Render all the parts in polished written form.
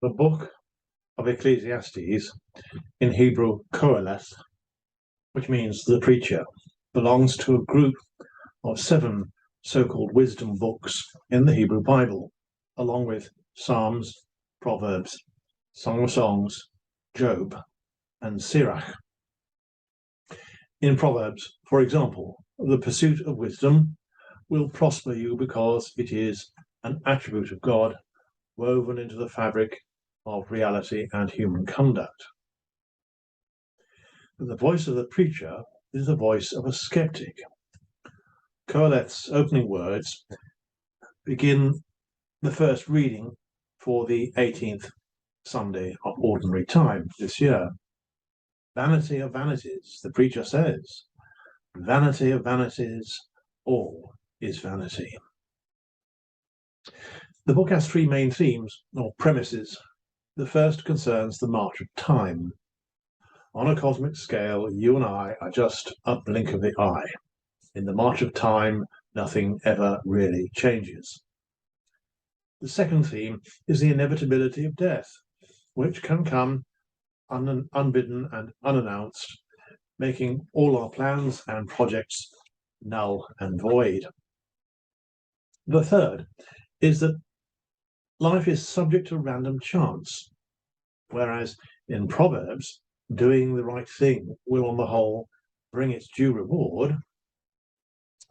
The book of Ecclesiastes, in Hebrew Qoheleth, which means the preacher, belongs to a group of 7 so-called wisdom books in the Hebrew Bible, along with Psalms, Proverbs, Song of Songs, Job, and Sirach. In Proverbs, for example, the pursuit of wisdom will prosper you because it is an attribute of God woven into the fabric of reality and human conduct. But the voice of the preacher is the voice of a skeptic. Qoheleth's opening words begin the first reading for the 18th Sunday of Ordinary Time this year. Vanity of vanities, the preacher says. Vanity of vanities, all is vanity. The book has 3 main themes, or premises. The first concerns the march of time. On a cosmic scale, you and I are just a blink of the eye. In the march of time, nothing ever really changes. The second theme is the inevitability of death, which can come unbidden and unannounced, making all our plans and projects null and void. The third is that life is subject to random chance, whereas in Proverbs, doing the right thing will on the whole bring its due reward.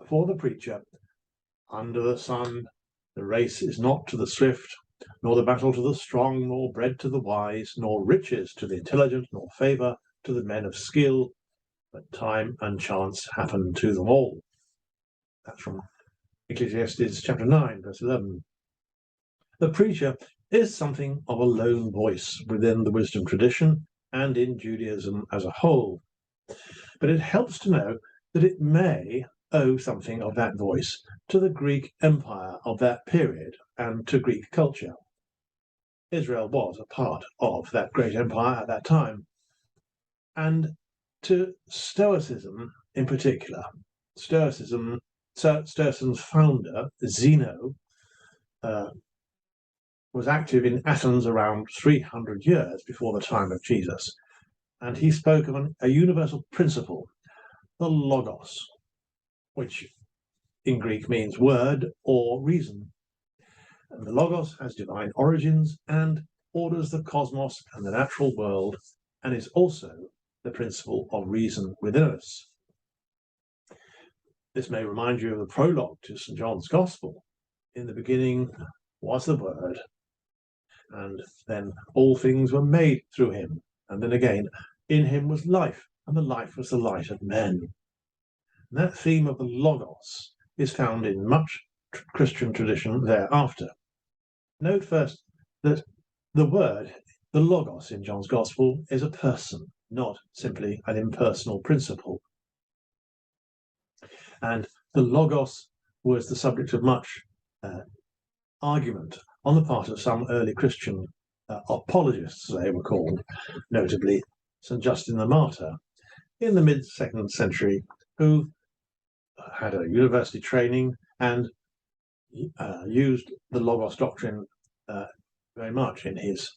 For the preacher, under the sun, the race is not to the swift, nor the battle to the strong, nor bread to the wise, nor riches to the intelligent, nor favour to the men of skill, but time and chance happen to them all. That's from Ecclesiastes chapter 9, verse 11. The preacher is something of a lone voice within the wisdom tradition and in Judaism as a whole. But it helps to know that it may owe something of that voice to the Greek Empire of that period and to Greek culture. Israel was a part of that great empire at that time, and to Stoicism in particular. Stoicism's founder, Zeno, was active in Athens around 300 years before the time of Jesus, and he spoke of a universal principle, the logos, which in Greek means word or reason. And the logos has divine origins and orders the cosmos and the natural world, and is also the principle of reason within us. This may remind you of the prologue to St. John's Gospel. In the beginning was the Word, and then all things were made through him. And then again, in him was life, and the life was the light of men. And that theme of the Logos is found in much Christian tradition thereafter. Note first that the word, the Logos in John's Gospel, is a person, not simply an impersonal principle. And the Logos was the subject of much argument on the part of some early Christian apologists, they were called, notably St. Justin the Martyr, in the mid-2nd century, who had a university training and used the Logos doctrine very much in his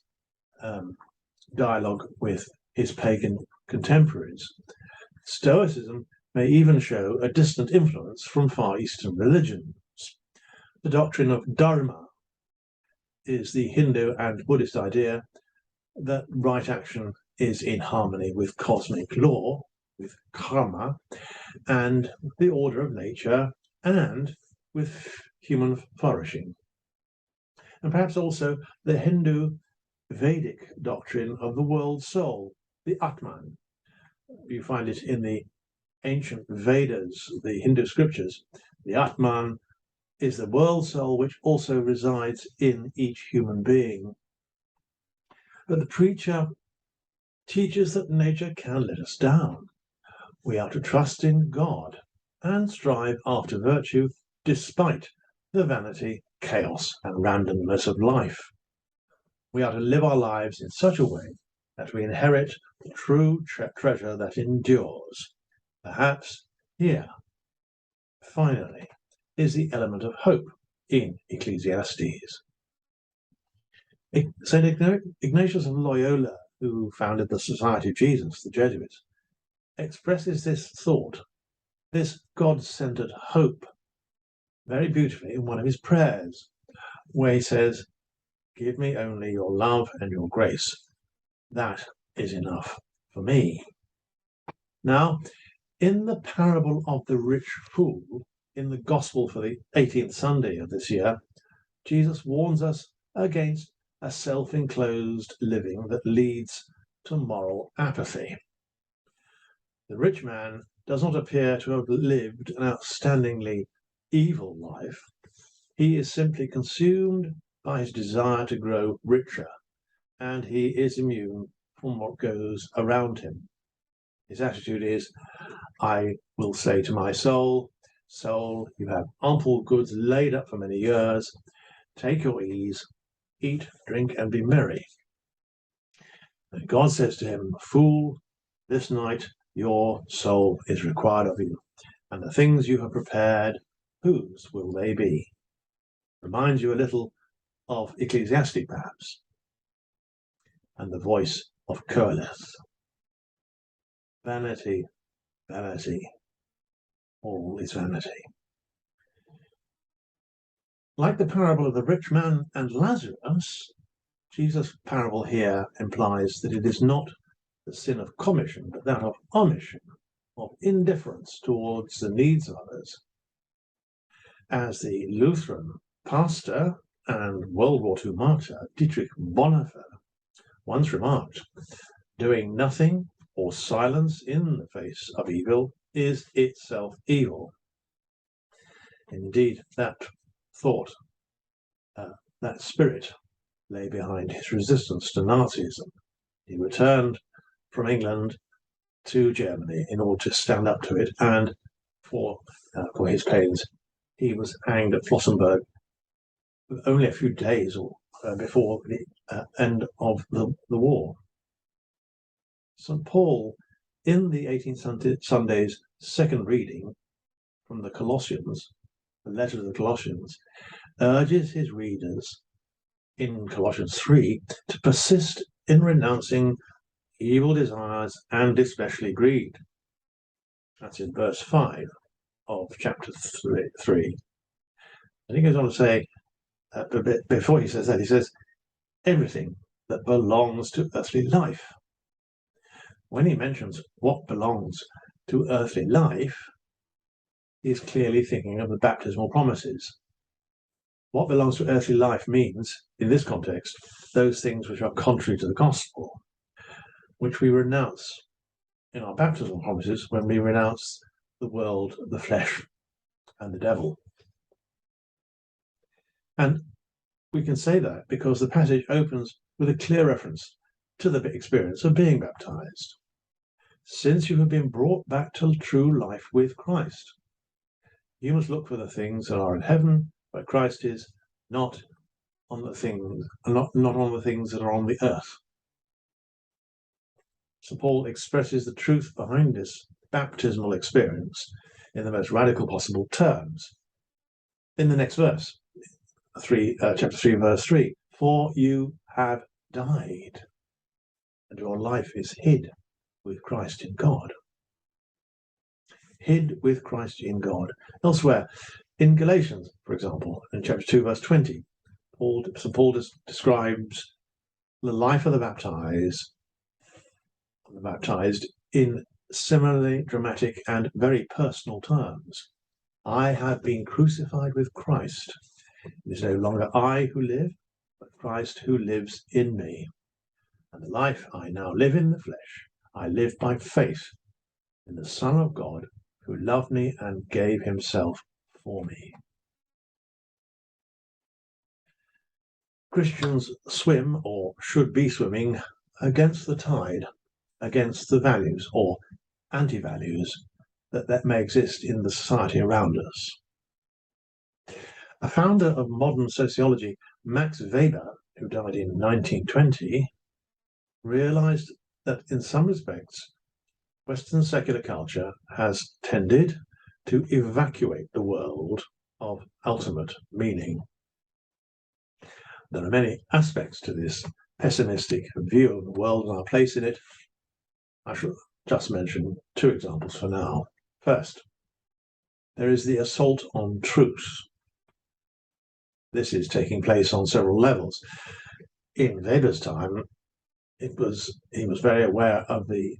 dialogue with his pagan contemporaries. Stoicism may even show a distant influence from Far Eastern religions. The doctrine of Dharma is the Hindu and Buddhist idea that right action is in harmony with cosmic law, with karma, and the order of nature, and with human flourishing. And perhaps also the Hindu Vedic doctrine of the world soul, the Atman. You find it in the ancient Vedas, the Hindu scriptures. The Atman is the world soul which also resides in each human being. But the preacher teaches that nature can let us down. We are to trust in God and strive after virtue despite the vanity, chaos, and randomness of life. We are to live our lives in such a way that we inherit the true treasure that endures. Perhaps here, finally, is the element of hope in Ecclesiastes. St. Ignatius of Loyola, who founded the Society of Jesus, the Jesuits, expresses this thought, this God-centered hope, very beautifully in one of his prayers, where he says, "Give me only your love and your grace. That is enough for me." Now, in the parable of the rich fool, in the Gospel for the 18th Sunday of this year, Jesus warns us against a self-enclosed living that leads to moral apathy. The rich man does not appear to have lived an outstandingly evil life. He is simply consumed by his desire to grow richer, and he is immune from what goes around him. His attitude is, "I will say to my soul, soul, you have ample goods laid up for many years. Take your ease, eat, drink, and be merry." And God says to him, "Fool, this night your soul is required of you, and the things you have prepared, whose will they be?" Reminds you a little of Ecclesiastic, perhaps, and the voice of Coeleth. Vanity, vanity, all is vanity. Like the parable of the rich man and Lazarus, Jesus' parable here implies that it is not the sin of commission, but that of omission, of indifference towards the needs of others. As the Lutheran pastor and World War II martyr Dietrich Bonhoeffer once remarked, "Doing nothing or silence in the face of evil is itself evil." Indeed, that thought, that spirit, lay behind his resistance to Nazism. He returned from England to Germany in order to stand up to it, and for his pains, he was hanged at Flossenburg only a few days before the end of the war. St. Paul, in the 18th Sunday's second reading from the Colossians, the letter to the Colossians, urges his readers in Colossians 3 to persist in renouncing evil desires and especially greed. That's in verse 5 of chapter 3. And he goes on to say, before he says that, he says, everything that belongs to earthly life. When he mentions what belongs to earthly life, he is clearly thinking of the baptismal promises. What belongs to earthly life means, in this context, those things which are contrary to the gospel, which we renounce in our baptismal promises when we renounce the world, the flesh, and the devil. And we can say that because the passage opens with a clear reference to the experience of being baptized. Since you have been brought back to true life with Christ, you must look for the things that are in heaven, where Christ is, not on the things that are on the earth. St. Paul expresses the truth behind this baptismal experience in the most radical possible terms. In the next verse, chapter 3, verse 3, "For you have died, and your life is hid with Christ in God." Hid with Christ in God. Elsewhere, in Galatians, for example, in chapter 2, verse 20, St. Paul describes the life of the baptized in similarly dramatic and very personal terms. "I have been crucified with Christ. It is no longer I who live, but Christ who lives in me. And the life I now live in the flesh, I live by faith in the Son of God, who loved me and gave himself for me." Christians swim, or should be swimming, against the tide, against the values or anti-values that may exist in the society around us. A founder of modern sociology, Max Weber, who died in 1920, realized that in some respects, Western secular culture has tended to evacuate the world of ultimate meaning. There are many aspects to this pessimistic view of the world and our place in it. I shall just mention two examples for now. First, there is the assault on truth. This is taking place on several levels. In Weber's time, he was very aware of the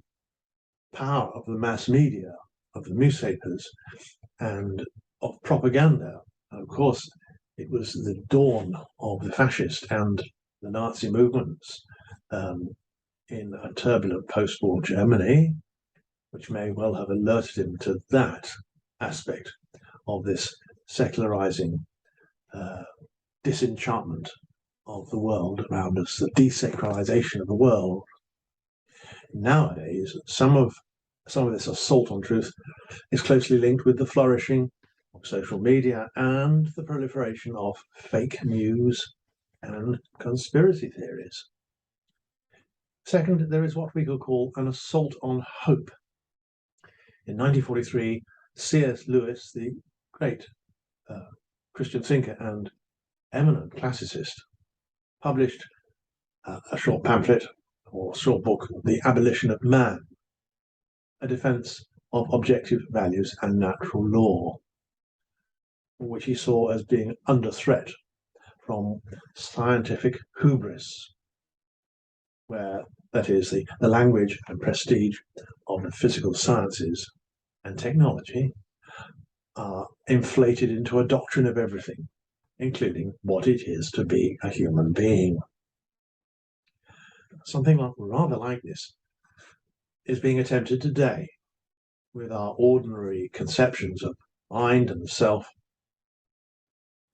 power of the mass media, of the newspapers, and of propaganda. And of course, it was the dawn of the fascist and the Nazi movements in a turbulent post-war Germany, which may well have alerted him to that aspect of this secularizing disenchantment of the world around us, the desacralization of the world. Nowadays, some of this assault on truth is closely linked with the flourishing of social media and the proliferation of fake news and conspiracy theories. Second, there is what we could call an assault on hope. In 1943, C.S. Lewis, the great Christian thinker and eminent classicist, published a short pamphlet or short book, The Abolition of Man, a defense of objective values and natural law, which he saw as being under threat from scientific hubris, where, that is, the language and prestige of the physical sciences and technology are inflated into a doctrine of everything, including what it is to be a human being. Something rather like this is being attempted today with our ordinary conceptions of mind and the self.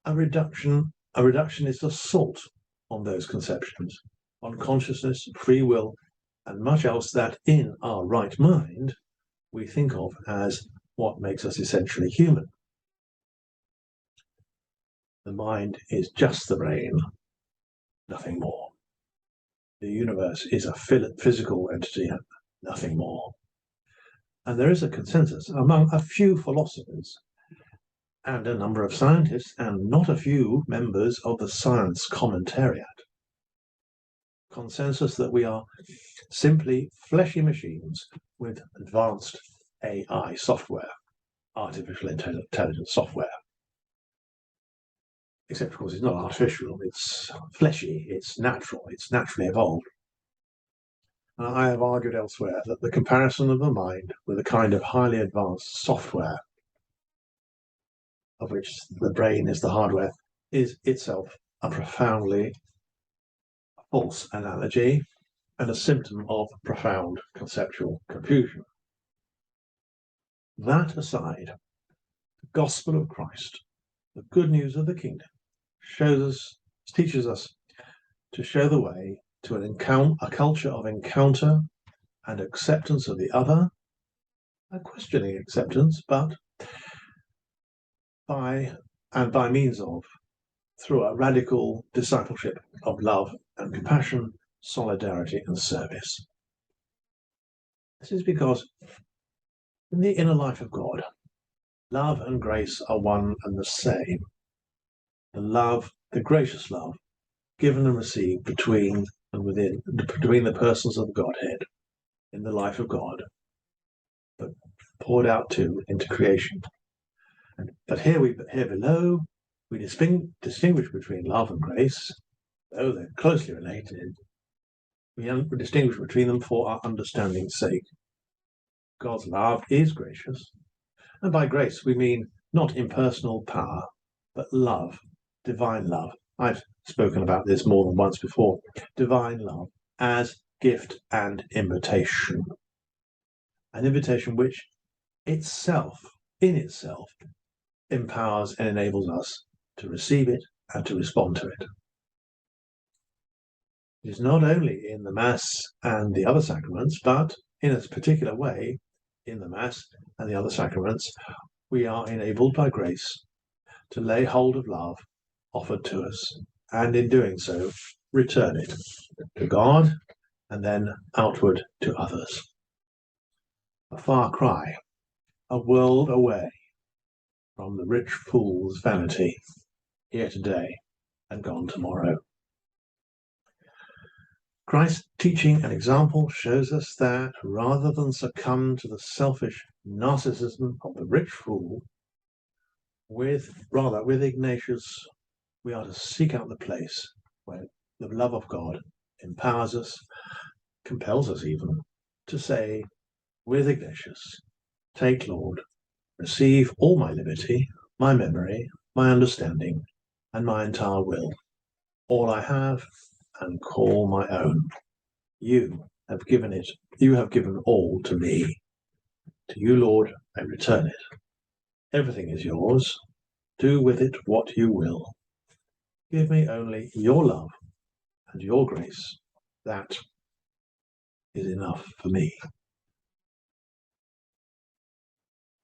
A reductionist assault on those conceptions, on consciousness, free will, and much else that in our right mind we think of as what makes us essentially human. The mind is just the brain, nothing more. The universe is a physical entity, nothing more. And there is a consensus among a few philosophers and a number of scientists and not a few members of the science commentariat. Consensus that we are simply fleshy machines with advanced AI software, artificial intelligence software. Except, of course, it's not artificial, it's fleshy, it's natural, it's naturally evolved. And I have argued elsewhere that the comparison of the mind with a kind of highly advanced software, of which the brain is the hardware, is itself a profoundly false analogy and a symptom of profound conceptual confusion. That aside, the gospel of Christ, the good news of the kingdom, teaches us to show the way to a culture of encounter and acceptance of the other, a questioning acceptance, but by means of, through a radical discipleship of love and compassion, solidarity and service. This is because in the inner life of God, love and grace are one and the same. The gracious love, given and received between the persons of the Godhead in the life of God, but poured out into creation. But here below, we distinguish between love and grace, though they're closely related. We distinguish between them for our understanding's sake. God's love is gracious, and by grace we mean not impersonal power, but love, divine love. I've spoken about this more than once before. Divine love as gift and invitation. An invitation which in itself, empowers and enables us to receive it and to respond to it. It is not only in the Mass and the other sacraments, but in a particular way, in the Mass and the other sacraments, we are enabled by grace to lay hold of love offered to us, and in doing so, return it to God and then outward to others. A far cry, a world away from the rich fool's vanity, here today and gone tomorrow. Christ's teaching and example shows us that rather than succumb to the selfish narcissism of the rich fool, with Ignatius, we are to seek out the place where the love of God empowers us, compels us even, to say, with Ignatius, take, Lord, receive all my liberty, my memory, my understanding, and my entire will, all I have, and call my own. You have given all to me. To you, Lord, I return it. Everything is yours. Do with it what you will. Give me only your love and your grace. That is enough for me.